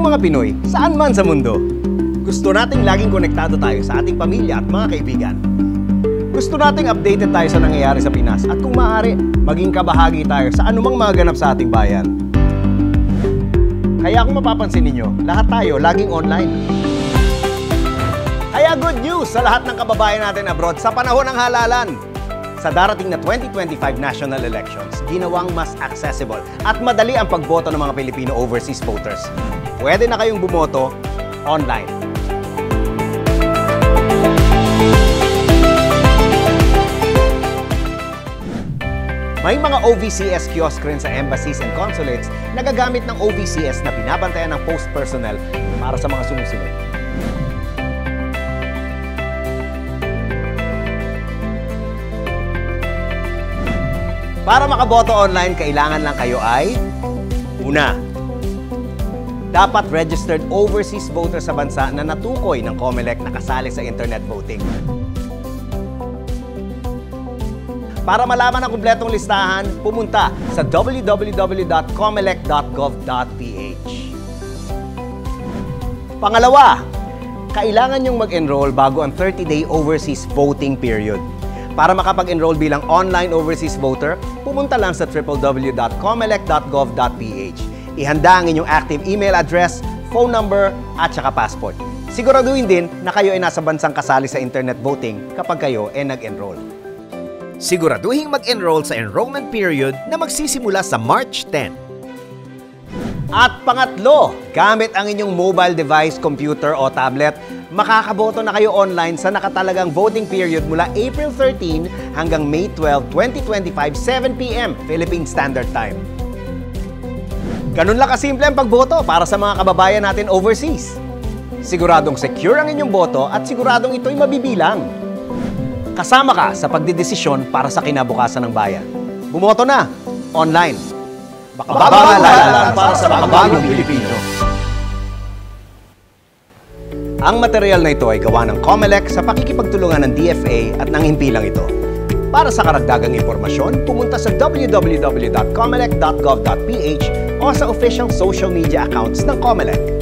mga Pinoy, saan man sa mundo. Gusto nating laging konektado tayo sa ating pamilya at mga kaibigan. Gusto nating updated tayo sa nangyayari sa Pinas at kung maaari, maging kabahagi tayo sa anumang mga ganap sa ating bayan. Kaya kung mapapansin ninyo, lahat tayo laging online. Kaya good news sa lahat ng kababayan natin abroad sa panahon ng halalan. Sa darating na 2025 national elections, ginawang mas accessible at madali ang pagboto ng mga Pilipino overseas voters. Pwede na kayong bumoto online. May mga OVCS kiosk rin sa embassies and consulates na gagamit ng OVCS na binabantayan ng post personnel para sa mga sumusunod. Para makaboto online, kailangan lang kayo ay una, dapat registered overseas voter sa bansa na natukoy ng COMELEC na kasali sa internet voting. Para malaman ang kumpletong listahan, pumunta sa www.comelec.gov.ph. Pangalawa, kailangan nyong mag-enroll bago ang 30-day overseas voting period. Para makapag-enroll bilang online overseas voter, pumunta lang sa www.comelec.gov.ph. Ihanda ang inyong active email address, phone number, at saka passport. Siguraduhin din na kayo ay nasa bansang kasali sa internet voting kapag kayo ay nag-enroll. Siguraduhin mag-enroll sa enrollment period na magsisimula sa March 10. At pangatlo, gamit ang inyong mobile device, computer o tablet, makakaboto na kayo online sa nakatalagang voting period mula April 13 hanggang May 12, 2025, 7 p.m. Philippine Standard Time. Ganun lang kasimple ang pagboto para sa mga kababayan natin overseas. Siguradong secure ang inyong boto at siguradong ito'y mabibilang. Kasama ka sa pagdidesisyon para sa kinabukasan ng bayan. Bumoto na, online. Makabagalalan para sa makabagong Pilipino. Ang material na ito ay gawa ng COMELEC sa pakikipagtulungan ng DFA at ng himpilang ito. Para sa karagdagang impormasyon, pumunta sa www.comelec.gov.ph o sa official social media accounts ng COMELEC.